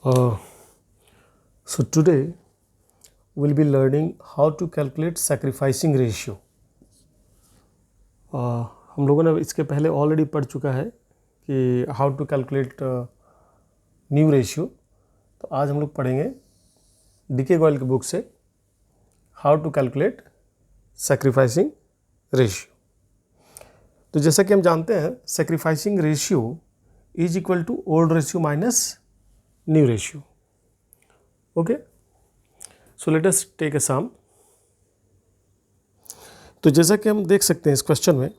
Uh, so today we'll be learning how to calculate sacrificing ratio. हम लोगों ने इसके पहले ऑलरेडी पढ़ चुका है कि how to calculate new ratio. तो आज हम लोग पढ़ेंगे डीके गोयल की बुक से how to calculate sacrificing ratio. तो जैसा कि हम जानते हैं sacrificing ratio is equal to old ratio minus new ratio. Okay, so let us take a sum. तो जैसा कि हम देख सकते हैं इस क्वेश्चन में,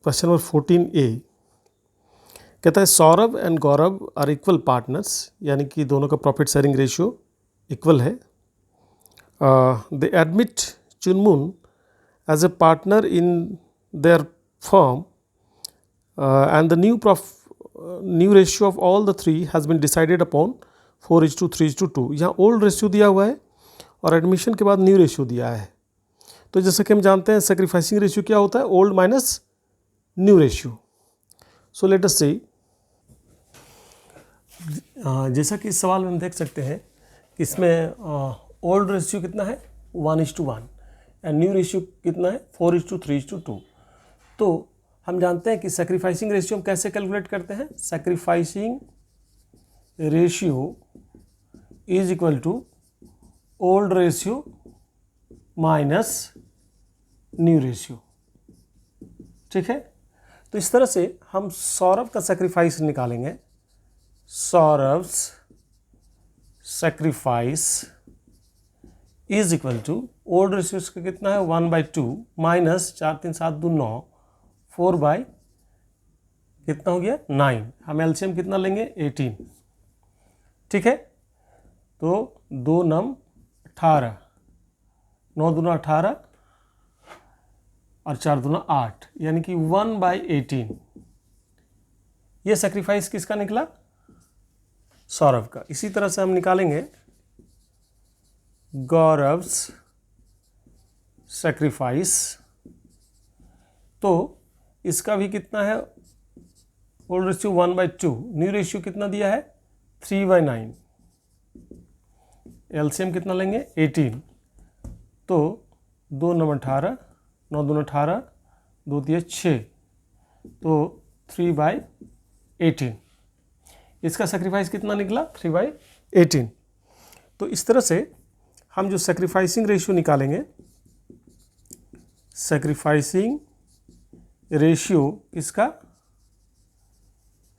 क्वेश्चन नंबर 14A कहता है Saurabh and Gaurav are equal partners, यानी कि दोनों का प्रॉफिट शेयरिंग रेशियो इक्वल है. They admit Chunmun as a partner in their firm and the new ratio of all the three has been decided upon 4:3:2. यहाँ old ratio दिया हुआ है और एडमिशन के बाद न्यू रेशियो दिया है. तो जैसा कि हम जानते हैं सैक्रिफाइसिंग रेशियो क्या होता है, old minus new ratio. So let us see. जैसा कि इस सवाल में हम देख सकते हैं कि इसमें ओल्ड रेशियो कितना है 1:1 एंड न्यू रेशियो कितना है 4:3:2. तो हम जानते हैं कि सैक्रिफाइसिंग रेशियो हम कैसे कैलकुलेट करते हैं. Sacrificing ratio is equal to old ratio minus new ratio. ठीक है, तो इस तरह से हम सौरभ का सैक्रिफाइस निकालेंगे. Saurabh's sacrifice is equal to old ratio का कितना है 1/2 माइनस 4 3 7 2 9 4 बाई कितना हो गया 9. हम एलसीएम कितना लेंगे 18. ठीक है, तो 2 नम 18, 9 दूना 18 और 4 दूना 8, यानी कि 1/18. ये सैक्रिफाइस किसका निकला, सौरभ का. इसी तरह से हम निकालेंगे गौरव्स सैक्रिफाइस. तो इसका भी कितना है ओल्ड रेशियो 1/2, न्यू रेशियो कितना दिया है 3/9. एलसीएम कितना लेंगे 18. तो 2 9 18, 9 दूना 18, 2 3 6, तो 3/18. इसका सैक्रिफाइस कितना निकला 3/18. तो इस तरह से हम जो सैक्रिफाइसिंग रेशियो निकालेंगे, सैक्रिफाइसिंग रेशियो इसका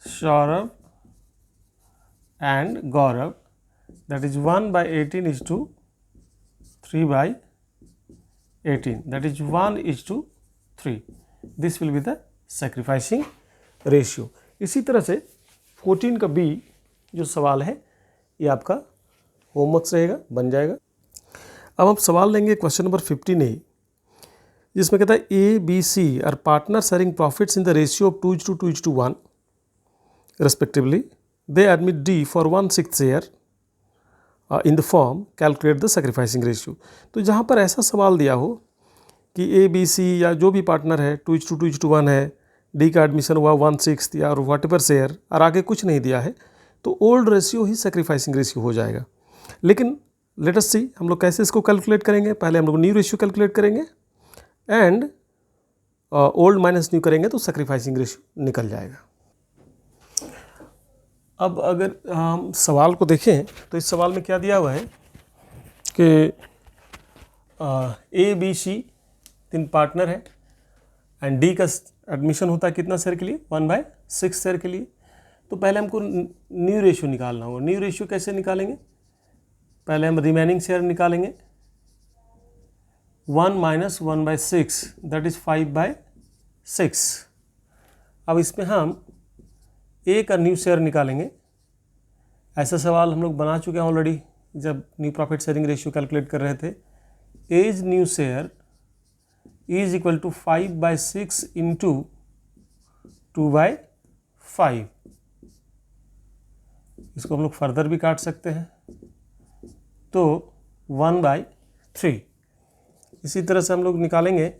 Saurabh and Gaurav, that is 1/18 is to 3/18, that is 1:3. This will be the sacrificing ratio. इसी तरह से 14 का बी जो सवाल है ये आपका होमवर्क रहेगा, बन जाएगा. अब हम सवाल लेंगे क्वेश्चन नंबर 15A, जिसमें कहता है A B C are partner sharing profits in the ratio of 2:2:1 respectively. They admit D for 1/6 share in the firm. Calculate the sacrificing ratio. तो जहाँ पर ऐसा सवाल दिया हो कि ए बी सी या जो भी पार्टनर है 2:2:1 है, डी का एडमिशन हुआ 1/6 या व्हाटएवर शेयर, और आगे कुछ नहीं दिया है, तो ओल्ड रेशियो ही सैक्रिफाइसिंग रेशियो हो जाएगा. लेकिन लेट अस सी हम लोग कैसे इसको कैलकुलेट करेंगे. पहले हम लोग न्यू रेशियो कैलकुलेट करेंगे एंड ओल्ड माइनस न्यू करेंगे तो सैक्रिफाइसिंग रेशियो निकल जाएगा. अब अगर हम सवाल को देखें तो इस सवाल में क्या दिया हुआ है कि ए बी सी 3 पार्टनर है एंड डी का एडमिशन होता है कितना शेयर के लिए 1/6 शेयर के लिए. तो पहले हमको न्यू रेशियो निकालना होगा. न्यू रेशियो कैसे निकालेंगे, पहले हम रिमेनिंग शेयर निकालेंगे. 1 - 1/6 दैट इज 5/6. अब इसमें हम ए का न्यू शेयर निकालेंगे. ऐसा सवाल हम लोग बना चुके हैं ऑलरेडी जब new profit sharing ratio calculate कर रहे थे. As new share is equal to 5/6 into 2/5. इसको हम लोग फर्दर भी काट सकते हैं, तो 1/3. इसी तरह से हम लोग निकालेंगे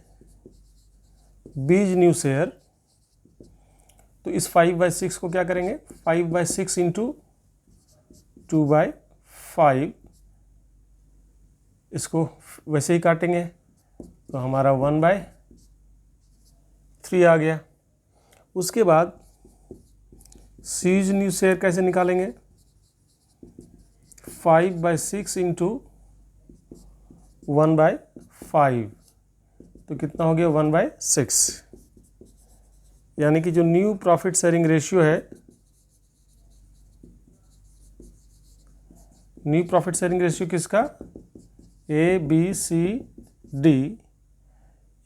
बीज न्यू शेयर. तो इस 5/6 को क्या करेंगे 5/6 इंटू 2/5, इसको वैसे ही काटेंगे तो हमारा 1/3 आ गया। उसके बाद सीज न्यू शेयर कैसे निकालेंगे, 5/6 इंटू 1/5, तो कितना हो गया 1/6, यानी कि जो न्यू प्रॉफिट शेयरिंग रेशियो है, न्यू प्रॉफिट शेयरिंग रेशियो किसका, ABCD,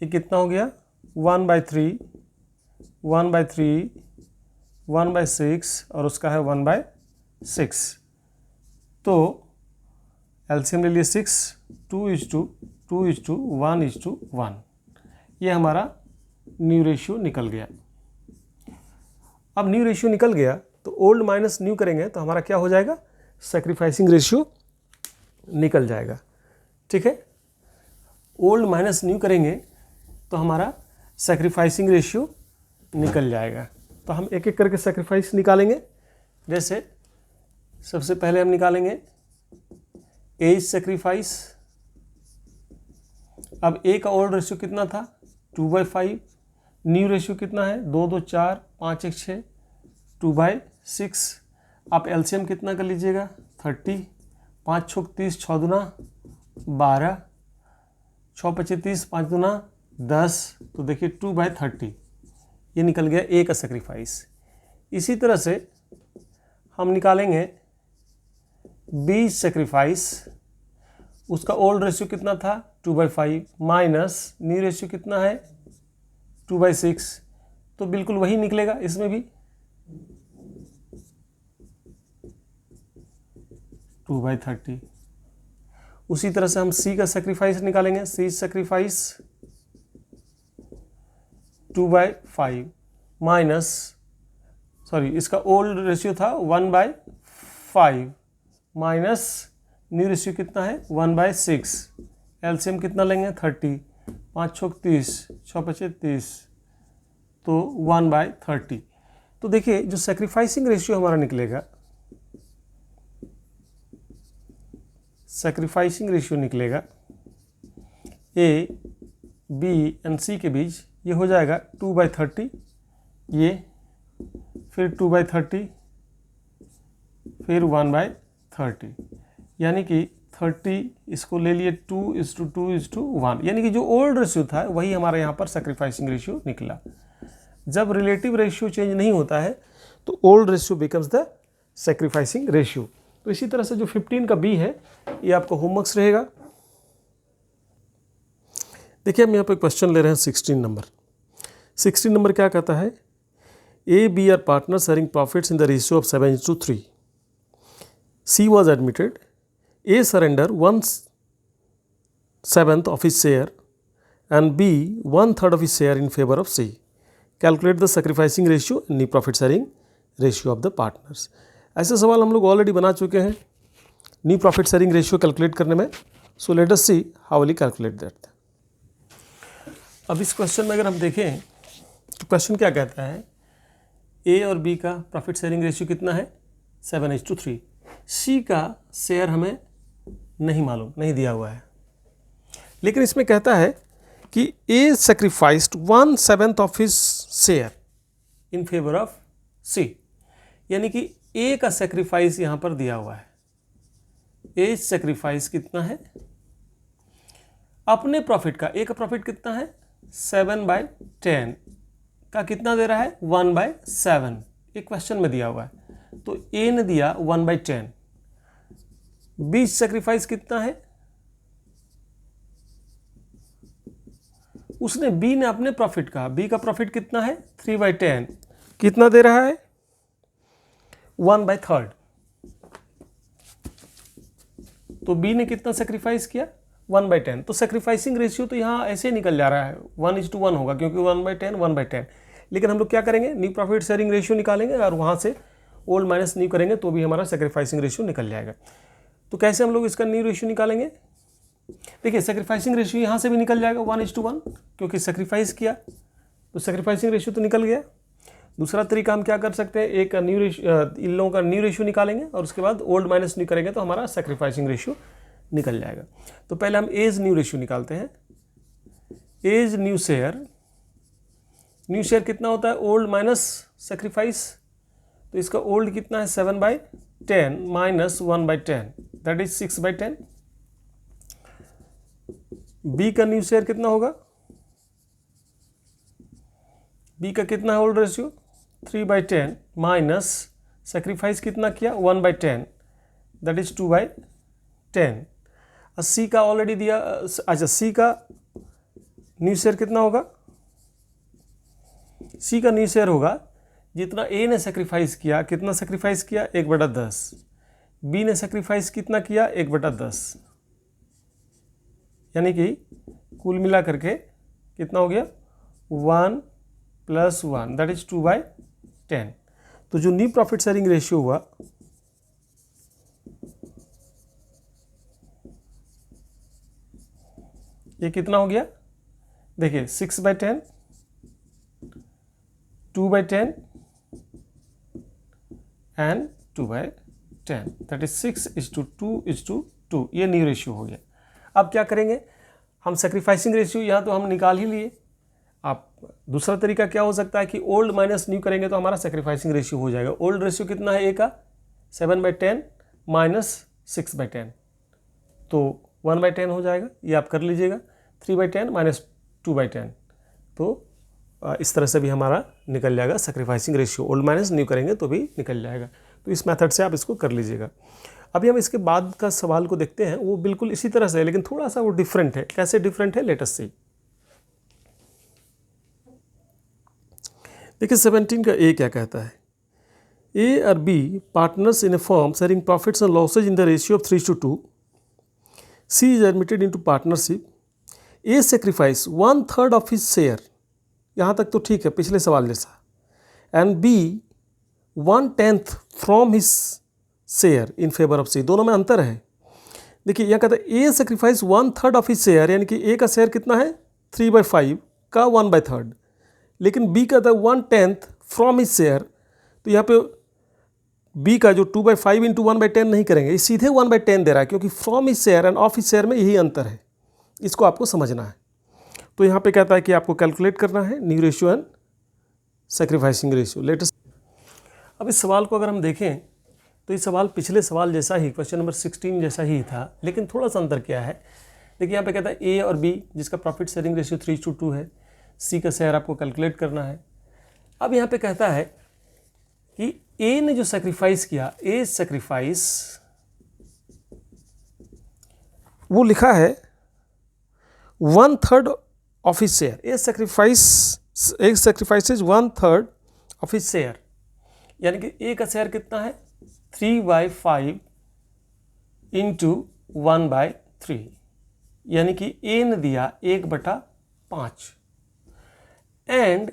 ये कितना हो गया 1/3, 1/3, 1/6 और उसका है 1/6। तो एलसीएम ले लिए 6, 2:1:1, ये हमारा न्यू रेशियो निकल गया। अब न्यू रेशियो निकल गया तो ओल्ड माइनस न्यू करेंगे तो हमारा क्या हो जाएगा, सैक्रिफाइसिंग रेशियो निकल जाएगा। ठीक है, ओल्ड माइनस न्यू करेंगे तो हमारा सैक्रिफाइसिंग रेशियो निकल जाएगा। तो हम एक एक करके सैक्रिफाइस निकालेंगे। जैसे सबसे पहले हम निकालेंगे एज सैक्रिफाइस। अब ए का ओल्ड रेशियो कितना था 2/5, न्यू रेशियो कितना है 2, 2, 4, 5, 1, 6, 2/6। आप एलसीएम कितना कर लीजिएगा 30, 5 6 30, 6 दूना 12, 6 5 30, 5 दूना 10, तो देखिए 2/30 ये निकल गया ए का सैक्रिफाइस। इसी तरह से हम निकालेंगे बी सैक्रिफाइस। उसका ओल्ड रेशियो कितना था 2/5 माइनस न्यू रेशियो कितना है 2/6, तो बिल्कुल वही निकलेगा इसमें भी 2/30। उसी तरह से हम सी का सैक्रिफाइस निकालेंगे। सी सैक्रिफाइस 2/5 माइनस, सॉरी इसका ओल्ड रेशियो था 1/5 माइनस न्यू रेशियो कितना है 1/6। एलसीएम कितना लेंगे 30, 5 6 30, 6 5 30, तो 1/30। तो देखिए जो सैक्रिफाइसिंग रेशियो हमारा निकलेगा, सैक्रिफाइसिंग रेशियो निकलेगा ए बी एंड सी के बीच, ये हो जाएगा 2/30, ये फिर 2/30, फिर 1/30, यानी कि 30 इसको ले लिए 2:2:1, यानी कि जो ओल्ड रेशियो था वही हमारा यहाँ पर सैक्रिफाइसिंग रेशियो निकला। जब रिलेटिव रेशियो चेंज नहीं होता है तो old ratio becomes the sacrificing ratio. तो इसी तरह से जो 15 का बी है ये आपका होमवर्क्स रहेगा। देखिए हम यहाँ पे क्वेश्चन ले रहे हैं 16 नंबर। 16 नंबर क्या कहता है, A B are partner sharing profits in the ratio of 7:3। C was admitted, A surrender 1/7 of his share and B 1/3 of his share in favor of C. Calculate the sacrificing ratio and new profit sharing ratio of the partners. ऐसे सवाल हम लोग already बना चुके हैं new profit sharing ratio calculate करने में। सो let us see how will calculate that. अब इस क्वेश्चन में अगर हम देखें तो क्वेश्चन क्या कहता है, ए और बी का प्रॉफिट शेयरिंग रेशियो कितना है 7:3। सी का शेयर हमें नहीं मालूम, नहीं दिया हुआ है, लेकिन इसमें कहता है कि a sacrificed 1/7 of his share in favour of c, यानी कि ए का सैक्रिफाइस यहां पर दिया हुआ है। ए सैक्रिफाइस कितना है अपने प्रॉफिट का, ए का प्रॉफिट कितना है 7/10 का कितना दे रहा है 1/7, एक क्वेश्चन में दिया हुआ है। तो ए ने दिया 1/10, बी सैक्रिफाइस कितना है, उसने बी ने अपने प्रॉफिट का, बी का प्रॉफिट कितना है 3/10, कितना दे रहा है 1/3। तो बी ने कितना सैक्रिफाइस किया 1/10। तो सैक्रिफाइसिंग रेशियो तो यहाँ ऐसे निकल जा रहा है 1:1 होगा, क्योंकि 1/10 1/10। लेकिन हम लोग क्या करेंगे न्यू प्रॉफिट शेयरिंग रेशियो निकालेंगे और वहाँ से ओल्ड माइनस न्यू करेंगे तो भी हमारा सैक्रिफाइसिंग रेशियो निकल जाएगा। तो कैसे हम लोग इसका न्यू रेशियो निकालेंगे, देखिए सैक्रिफाइसिंग रेशियो यहाँ से भी निकल जाएगा 1:1, क्योंकि सैक्रिफाइस किया तो सैक्रिफाइसिंग रेशियो तो निकल गया। दूसरा तरीका हम क्या कर सकते हैं, एक न्यू रेशियो, इन लोगों का न्यू रेशियो निकालेंगे और उसके बाद ओल्ड माइनस न्यू करेंगे तो हमारा सेक्रीफाइसिंग रेशियो निकल जाएगा। तो पहले हम एज न्यू रेशियो निकालते हैं। एज न्यू शेयर कितना होता है, ओल्ड माइनस सेक्रीफाइस। तो इसका ओल्ड कितना है 7/10 माइनस 1/10 दैट इज 6/10। बी का न्यू शेयर कितना होगा, बी का कितना है ओल्ड रेशियो 3/10 माइनस सेक्रीफाइस कितना किया 1/10 दैट इज 2/10। सी का ऑलरेडी दिया, अच्छा सी का न्यू शेयर कितना होगा, सी का न्यू शेयर होगा जितना ए ने सेक्रीफाइस किया, कितना सेक्रीफाइस किया 1/10, बी ने सेक्रीफाइस कितना किया 1/10, यानी कि कुल मिला करके कितना हो गया 1 + 1 दैट इज 2/10। तो जो न्यू प्रॉफिट शेयरिंग रेशियो हुआ ये कितना हो गया, देखिए 6/10, 2/10 एंड 2/10 दैट इज 6:2:2। ये न्यू रेशियो हो गया। अब क्या करेंगे हम, सेक्रीफाइसिंग रेशियो यहाँ तो हम निकाल ही लिए। आप दूसरा तरीका क्या हो सकता है कि ओल्ड माइनस न्यू करेंगे तो हमारा सेक्रीफाइसिंग रेशियो हो जाएगा। ओल्ड रेशियो कितना है ए का 7/10 माइनस 6/10 तो 1/10 हो जाएगा, ये आप कर लीजिएगा। 3/10 माइनस 2/10 तो इस तरह से भी हमारा निकल जाएगा sacrificing ratio. Old minus new करेंगे तो भी निकल जाएगा। तो इस मेथड से आप इसको कर लीजिएगा। अभी हम इसके बाद का सवाल को देखते हैं, वो बिल्कुल इसी तरह से है लेकिन थोड़ा सा वो डिफरेंट है। कैसे डिफरेंट है, लेट अस सी। देखिए 17 का ए क्या कहता है, ए और b partners in a firm sharing profits and losses in the ratio of 3:2। C is admitted into partnership. A sacrifice 1/3 of his share, यहाँ तक तो ठीक है पिछले सवाल जैसा, and b 1/10 from his share in favour of c. दोनों में अंतर है। देखिए यहाँ कहता है a sacrifice 1/3 of his share, यानी कि ए का शेयर कितना है 3/5 का 1/3, लेकिन बी कहता है 1/10 फ्रॉम हिज शेयर। तो यहाँ पे बी का जो 2/5 इंटू 1/10 नहीं करेंगे, ये सीधे 1/10 दे रहा है, क्योंकि from his share end of his share में यही अंतर है, इसको आपको समझना है। तो यहाँ पे कहता है कि आपको कैलकुलेट करना है new ratio and sacrificing ratio. Latest अब इस सवाल को अगर हम देखें तो ये सवाल पिछले सवाल जैसा ही, क्वेश्चन नंबर 16 जैसा ही था, लेकिन थोड़ा सा अंतर क्या है। देखिए यहाँ पे कहता है ए और बी जिसका प्रॉफिट शेयरिंग रेशियो 3:2 है, सी का शेयर आपको कैलकुलेट करना है। अब यहाँ पे कहता है कि ए ने जो सेक्रीफाइस किया, ए सेक्रीफाइस वो लिखा है 1/3 of his share. A सेक्रीफाइसेज 1/3 of his share, यानी कि ए का शेयर कितना है 3/5 इंटू 1/3, यानी कि ए ने दिया 1/5 एंड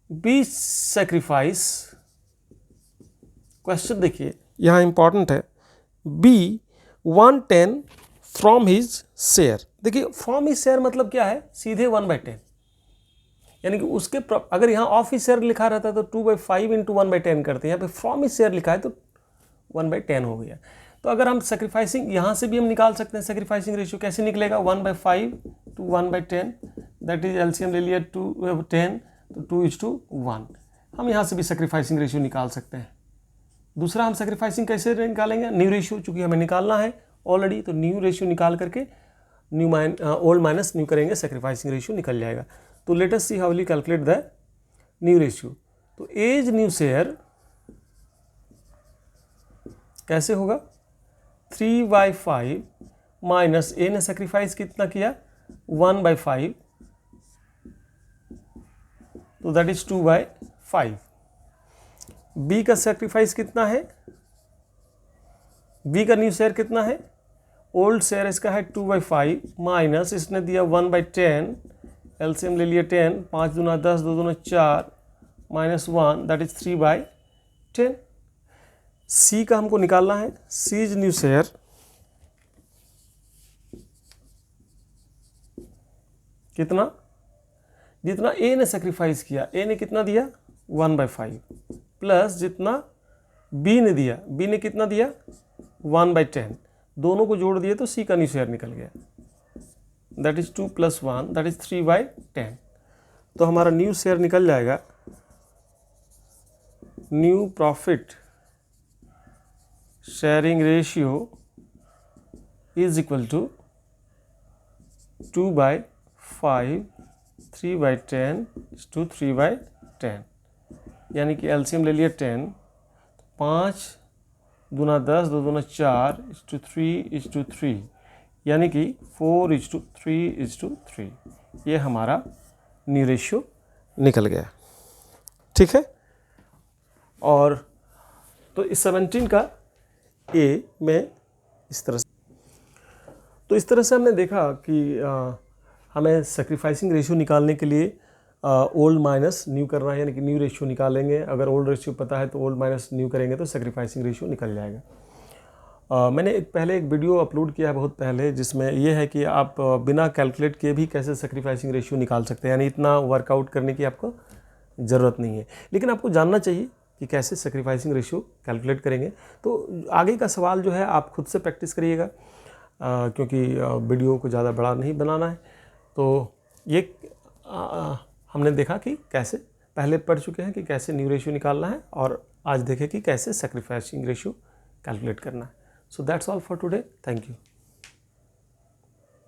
बी सेक्रीफाइस, क्वेश्चन देखिए यहाँ इंपॉर्टेंट है, बी 1/10 फ्रॉम हिज शेयर। देखिए फ्रॉम हिज शेयर मतलब क्या है, सीधे 1/10, यानी कि उसके अगर यहाँ ऑफ हिज शेयर लिखा रहता है तो 2/5 इंटू 1/10 करते हैं, यहाँ पे फ्रॉम हिज शेयर लिखा है तो 1/10 हो गया। तो अगर हम सेक्रीफाइसिंग यहाँ से भी हम निकाल सकते हैं, सेक्रीफाइसिंग रेशियो कैसे निकलेगा 1/5 टू 1/10 दैट इज एलसीएम ले लिया 10 तो 2:1। हम यहाँ से भी सेक्रीफाइसिंग रेशियो निकाल सकते हैं। दूसरा हम सेक्रीफाइसिंग कैसे निकालेंगे, न्यू रेशियो, चूँकि हमें निकालना है ऑलरेडी, तो न्यू रेशियो निकाल करके ओल्ड माइनस न्यू करेंगे, सेक्रीफाइसिंग रेशियो निकल जाएगा। तो late us see how will you calculate the new ratio. तो एज न्यू शेयर कैसे होगा 3/5 माइनस ए ने सेक्रीफाइस कितना किया 1/5 तो दैट इज 2/5। बी का सेक्रीफाइस कितना है, बी का न्यू शेयर कितना है, ओल्ड शेयर इसका है 2/5 माइनस इसने दिया 1/10, एलसीएम ले लिया 10, 5 दूना 10, 2 दूना 4 माइनस 1 दैट इज 3/10। सी का हमको निकालना है, सी इज न्यू शेयर कितना, जितना ए ने सेक्रीफाइस किया, ए ने कितना दिया 1/5 प्लस जितना बी ने दिया, बी ने कितना दिया 1/10, दोनों को जोड़ दिए तो सी का न्यू शेयर निकल गया, दैट इज 2 + 1 दैट इज 3/10। तो हमारा न्यू शेयर निकल जाएगा, new profit sharing ratio is equal to 2/5 3/10 to 3/10, यानी कि एलसीएम ले लिया 10, 5 दूना 10 2 दूना 4 3:3, यानी कि 4:3:3, ये हमारा न्यू रेशियो निकल गया। ठीक है, और तो इस 17 का ए में इस तरह से, तो इस तरह से हमने देखा कि हमें सेक्रीफाइसिंग रेशियो निकालने के लिए ओल्ड माइनस न्यू करना है, यानी कि न्यू रेशियो निकालेंगे। अगर ओल्ड रेशियो पता है तो ओल्ड माइनस न्यू करेंगे तो सेक्रीफाइसिंग रेशियो निकल जाएगा। मैंने पहले एक वीडियो अपलोड किया है बहुत पहले, जिसमें यह है कि आप बिना कैलकुलेट किए भी कैसे सेक्रीफाइसिंग रेशियो निकाल सकते हैं, यानी इतना वर्कआउट करने की आपको ज़रूरत नहीं है, लेकिन आपको जानना चाहिए कि कैसे सेक्रीफाइसिंग रेशियो कैलकुलेट करेंगे। तो आगे का सवाल जो है आप खुद से प्रैक्टिस करिएगा, क्योंकि वीडियो को ज़्यादा बड़ा नहीं बनाना है। तो ये हमने देखा कि कैसे, पहले पढ़ चुके हैं कि कैसे न्यू रेशियो निकालना है, और आज देखें कि कैसे सेक्रीफाइसिंग रेशियो कैलकुलेट करना है। So that's all for today, thank you.